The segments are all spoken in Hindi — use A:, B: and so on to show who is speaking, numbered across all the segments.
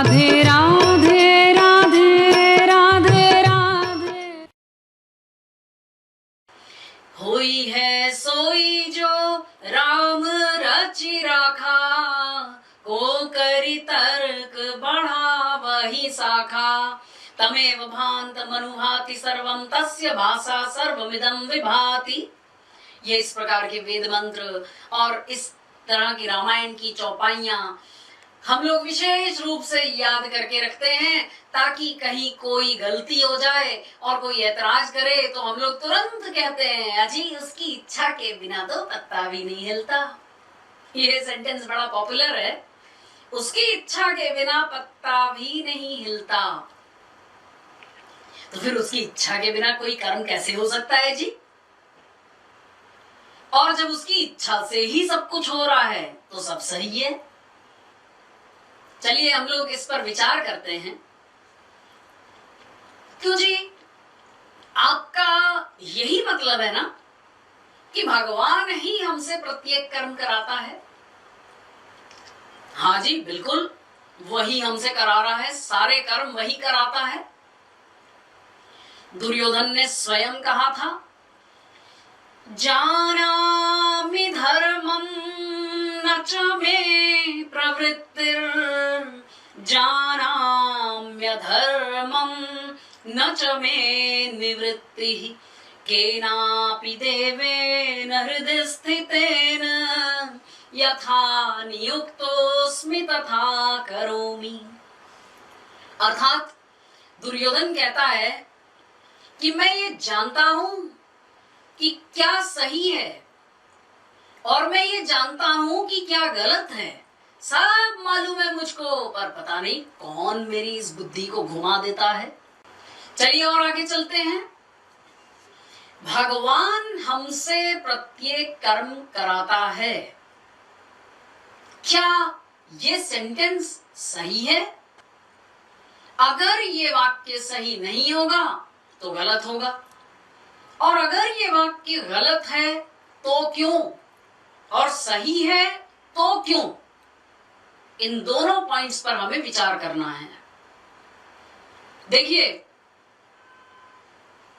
A: राधे राधे राधे राधे राधे।
B: होई है सोई जो राम रचि राखा, को करि तर्क बढ़ा वही शाखा। तमेव भान्त मनुभाति सर्वं तस्य भाषा सर्वमिदं विभाति। ये इस प्रकार के वेद मंत्र और इस तरह की रामायण की चौपाइयां हम लोग विशेष रूप से याद करके रखते हैं, ताकि कहीं कोई गलती हो जाए और कोई ऐतराज करे तो हम लोग तुरंत कहते हैं, अजी उसकी इच्छा के बिना तो पत्ता भी नहीं हिलता। ये सेंटेंस बड़ा पॉपुलर है, उसकी इच्छा के बिना पत्ता भी नहीं हिलता। तो फिर उसकी इच्छा के बिना कोई कर्म कैसे हो सकता है जी? और जब उसकी इच्छा से ही सब कुछ हो रहा है तो सब सही है। चलिए हम लोग इस पर विचार करते हैं। क्यों जी? आपका यही मतलब है ना कि भगवान ही हमसे प्रत्येक कर्म कराता है? हाँ जी बिल्कुल, वही हमसे करा रहा है, सारे कर्म वही कराता है। दुर्योधन ने स्वयं कहा था, जानामि धर्मं न च मे प्रवृत्तिर्, जानाम्यधर्मं न च मे निवृत्तिः। केनापि देवेन हृदि स्थितेन यथा नियुक्तोऽस्मि तथा करोमि। अर्थात दुर्योधन कहता है कि मैं ये जानता हूं कि क्या सही है और मैं ये जानता हूं कि क्या गलत है, सब मालूम है मुझको, पर पता नहीं कौन मेरी इस बुद्धि को घुमा देता है। चलिए और आगे चलते हैं। भगवान हमसे प्रत्येक कर्म कराता है, क्या ये सेंटेंस सही है? अगर ये वाक्य सही नहीं होगा तो गलत होगा, और अगर ये वाक्य गलत है तो क्यों, और सही है तो क्यों? इन दोनों पॉइंट्स पर हमें विचार करना है। देखिए,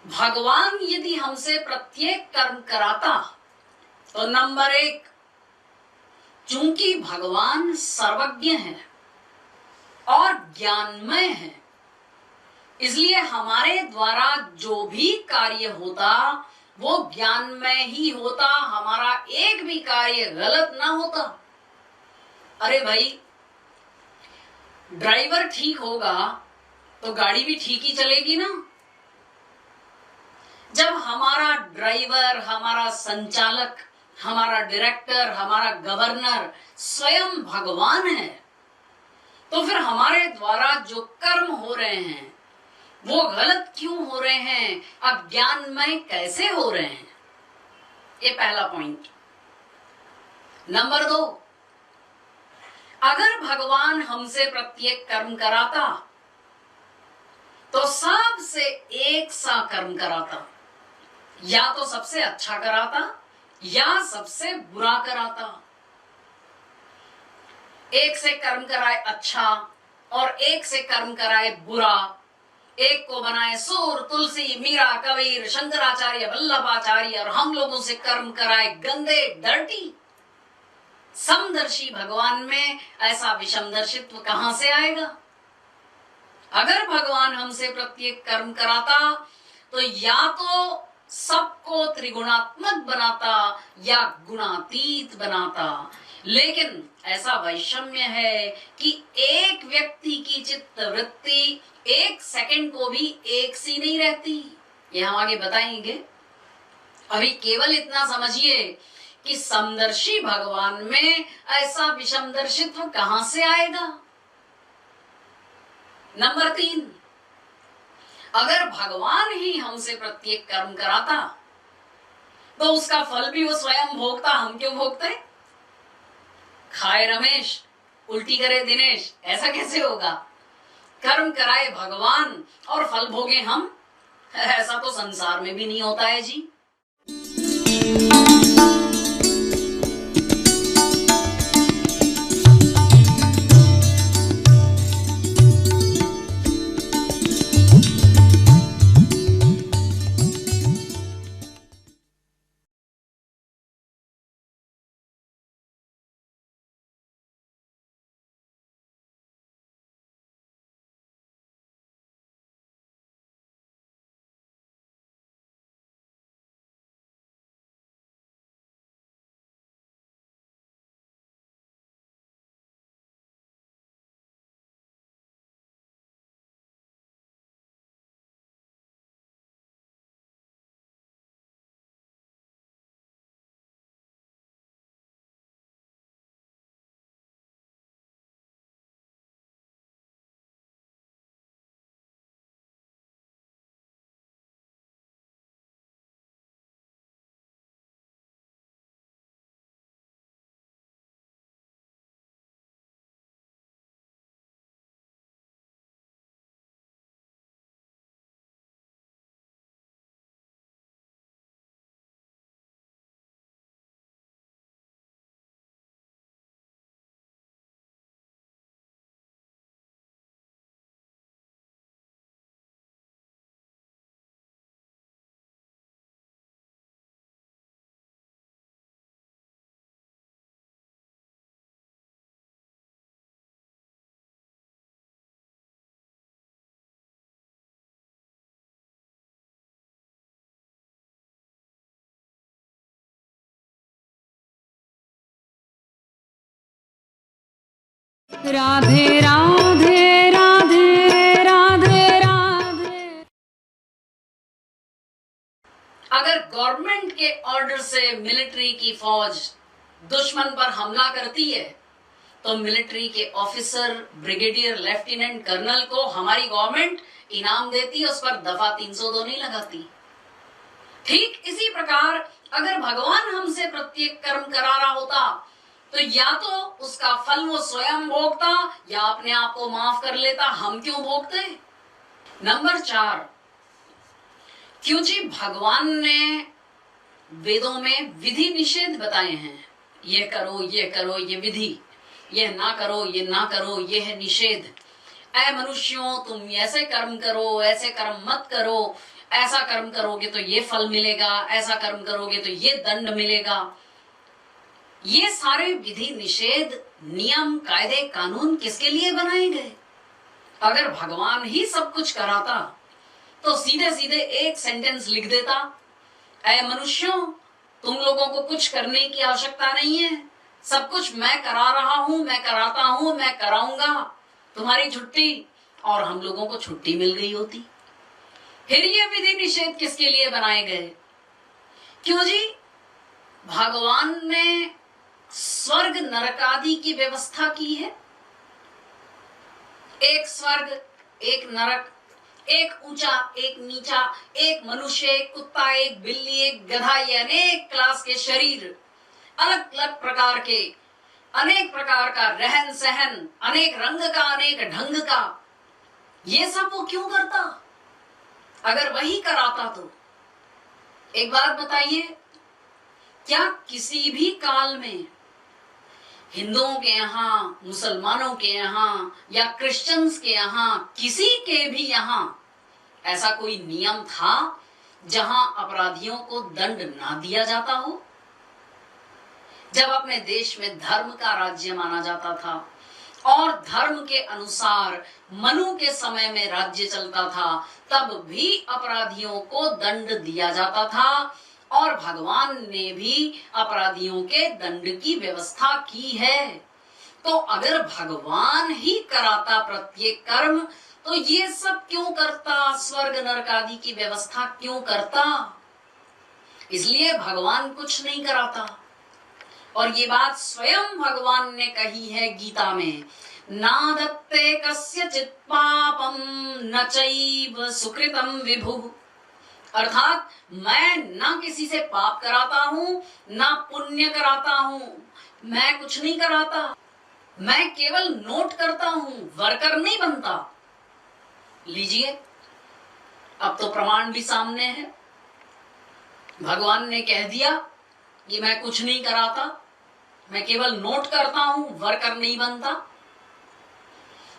B: भगवान यदि हमसे प्रत्येक कर्म कराता तो नंबर 1, चूंकि भगवान सर्वज्ञ है और ज्ञानमय है, इसलिए हमारे द्वारा जो भी कार्य होता वो ज्ञानमय ही होता, हमारा एक भी कार्य गलत ना होता। अरे भाई, ड्राइवर ठीक होगा तो गाड़ी भी ठीक ही चलेगी ना। जब हमारा ड्राइवर, हमारा संचालक, हमारा डायरेक्टर, हमारा गवर्नर स्वयं भगवान है, तो फिर हमारे द्वारा जो कर्म हो रहे हैं वो गलत क्यों हो रहे हैं, अज्ञानमय कैसे हो रहे हैं? ये पहला पॉइंट। नंबर 2, अगर भगवान हमसे प्रत्येक कर्म कराता तो सबसे एक सा कर्म कराता, या तो सबसे अच्छा कराता या सबसे बुरा कराता। एक से कर्म कराए अच्छा और एक से कर्म कराए बुरा, एक को बनाए सूर, तुलसी, मीरा, कबीर, शंकराचार्य, वल्लभाचार्य, और हम लोगों से कर्म कराए गंदे, डर्टी। समदर्शी भगवान में ऐसा विषमदर्शित्व कहां से आएगा? अगर भगवान हमसे प्रत्येक कर्म कराता तो या तो सबको त्रिगुणात्मक बनाता या गुणातीत बनाता, लेकिन ऐसा वैषम्य है कि एक व्यक्ति की चित्त वृत्ति एक सेकंड को भी एक सी नहीं रहती। ये हम आगे बताएंगे। अभी केवल इतना समझिए कि समदर्शी भगवान में ऐसा विषमदर्शित्व कहां से आएगा? नंबर 3, अगर भगवान ही हमसे प्रत्येक कर्म कराता तो उसका फल भी वो स्वयं भोगता, हम क्यों भोगते? खाए रमेश, उल्टी करे दिनेश, ऐसा कैसे होगा? कर्म कराए भगवान और फल भोगे हम, ऐसा तो संसार में भी नहीं होता है जी।
A: राधे राधे राधे राधे राधे।
B: अगर गवर्नमेंट के ऑर्डर से मिलिट्री की फौज दुश्मन पर हमला करती है तो मिलिट्री के ऑफिसर, ब्रिगेडियर, लेफ्टिनेंट, कर्नल को हमारी गवर्नमेंट इनाम देती है, उस पर दफा 302 नहीं लगाती। ठीक इसी प्रकार अगर भगवान हमसे प्रत्येक कर्म करा रहा होता तो या तो उसका फल वो स्वयं भोगता या अपने आप को माफ कर लेता। हम क्यों भोगते? नंबर 4, क्यों जी भगवान ने वेदों में विधि निषेध बताए हैं। ये करो, ये करो, ये विधि, ये ना करो, ये ना करो, ये है निषेध। ऐ मनुष्यों, तुम ऐसे कर्म करो, ऐसे कर्म मत करो, ऐसा कर्म करोगे तो ये फल मिलेगा, ऐसा कर्म करोगे तो ये दंड मिलेगा। ये सारे विधि निषेध, नियम, कायदे, कानून किसके लिए बनाए गए? अगर भगवान ही सब कुछ कराता तो सीधे सीधे एक सेंटेंस लिख देता, ऐ मनुष्यों, तुम लोगों को कुछ करने की आवश्यकता नहीं है, सब कुछ मैं करा रहा हूं, मैं कराता हूं, मैं कराऊंगा, तुम्हारी छुट्टी, और हम लोगों को छुट्टी मिल गई होती। फिर ये विधि निषेध किसके लिए बनाए गए? क्यों जी भगवान ने स्वर्ग नरक आदि की व्यवस्था की है। एक स्वर्ग, एक नरक, एक ऊंचा, एक नीचा, एक मनुष्य, एक कुत्ता, एक बिल्ली, एक गधा, ये अनेक क्लास के शरीर, अलग अलग प्रकार के, अनेक प्रकार का रहन सहन, अनेक रंग का, अनेक ढंग का, ये सब वो क्यों करता? अगर वही कराता तो एक बात बताइए, क्या किसी भी काल में हिंदुओं के यहाँ, मुसलमानों के यहाँ या क्रिश्चियंस के यहाँ, किसी के भी यहाँ ऐसा कोई नियम था जहां अपराधियों को दंड ना दिया जाता हो? जब अपने देश में धर्म का राज्य माना जाता था और धर्म के अनुसार मनु के समय में राज्य चलता था, तब भी अपराधियों को दंड दिया जाता था और भगवान ने भी अपराधियों के दंड की व्यवस्था की है। तो अगर भगवान ही कराता प्रत्येक कर्म तो ये सब क्यों करता? स्वर्ग नरक आदि की व्यवस्था क्यों करता? इसलिए भगवान कुछ नहीं कराता। और ये बात स्वयं भगवान ने कही है गीता में, ना दत्ते कस्यचित् पापम न चैव सुकृतम विभु। अर्थात मैं ना किसी से पाप कराता हूं ना पुण्य कराता हूं, मैं कुछ नहीं कराता, मैं केवल नोट करता हूं, वर्कर नहीं बनता। लीजिए, अब तो प्रमाण भी सामने है। भगवान ने कह दिया कि मैं कुछ नहीं कराता, मैं केवल नोट करता हूं, वर्कर नहीं बनता।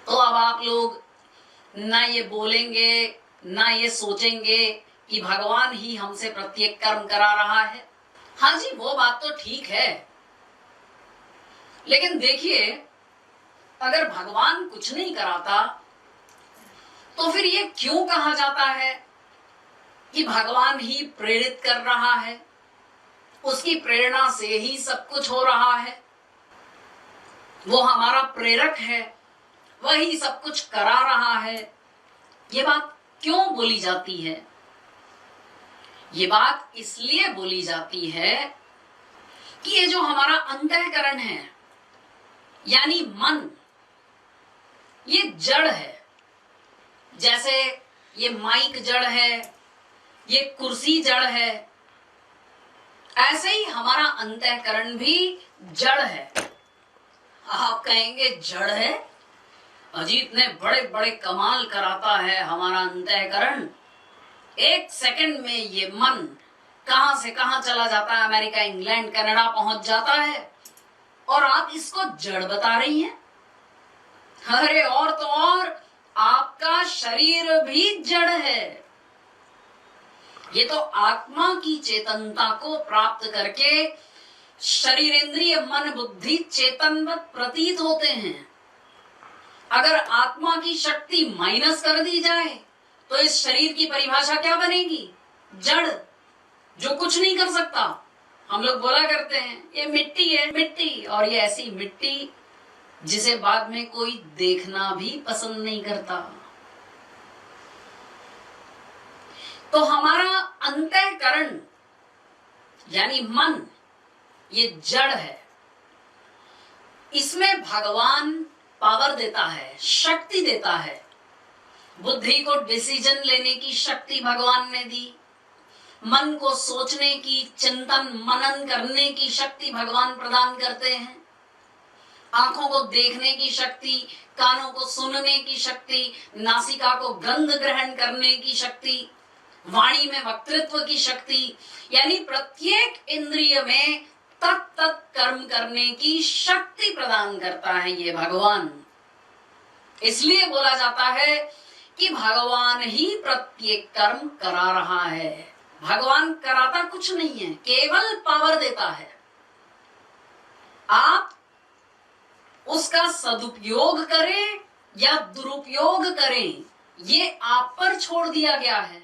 B: तो अब आप लोग ना ये बोलेंगे ना ये सोचेंगे कि भगवान ही हमसे प्रत्येक कर्म करा रहा है। हाँ जी, वो बात तो ठीक है, लेकिन देखिए, अगर भगवान कुछ नहीं कराता तो फिर ये क्यों कहा जाता है कि भगवान ही प्रेरित कर रहा है, उसकी प्रेरणा से ही सब कुछ हो रहा है, वो हमारा प्रेरक है, वही सब कुछ करा रहा है। ये बात क्यों बोली जाती है? ये बात इसलिए बोली जाती है कि ये जो हमारा अंतःकरण है, यानी मन, ये जड़ है। जैसे ये माइक जड़ है, ये कुर्सी जड़ है, ऐसे ही हमारा अंतःकरण भी जड़ है। आप कहेंगे जड़ है? अजी इतने बड़े बड़े कमाल कराता है हमारा अंतःकरण, एक सेकंड में ये मन कहां से कहां चला जाता है, अमेरिका, इंग्लैंड, कनाडा पहुंच जाता है, और आप इसको जड़ बता रही हैं? अरे और तो और, आपका शरीर भी जड़ है। ये तो आत्मा की चेतनता को प्राप्त करके शरीर, इंद्रिय, मन, बुद्धि चेतनवत प्रतीत होते हैं। अगर आत्मा की शक्ति माइनस कर दी जाए तो इस शरीर की परिभाषा क्या बनेगी? जड़, जो कुछ नहीं कर सकता। हम लोग बोला करते हैं ये मिट्टी है, मिट्टी, और ये ऐसी मिट्टी जिसे बाद में कोई देखना भी पसंद नहीं करता। तो हमारा अंतःकरण यानी मन ये जड़ है, इसमें भगवान पावर देता है, शक्ति देता है। बुद्धि को डिसीजन लेने की शक्ति भगवान ने दी, मन को सोचने की, चिंतन मनन करने की शक्ति भगवान प्रदान करते हैं, आंखों को देखने की शक्ति, कानों को सुनने की शक्ति, नासिका को गंध ग्रहण करने की शक्ति, वाणी में वक्तृत्व की शक्ति, यानी प्रत्येक इंद्रिय में तत् कर्म करने की शक्ति प्रदान करता है ये भगवान। इसलिए बोला जाता है कि भगवान ही प्रत्येक कर्म करा रहा है। भगवान कराता कुछ नहीं है, केवल पावर देता है। आप उसका सदुपयोग करें या दुरुपयोग करें, ये आप पर छोड़ दिया गया है।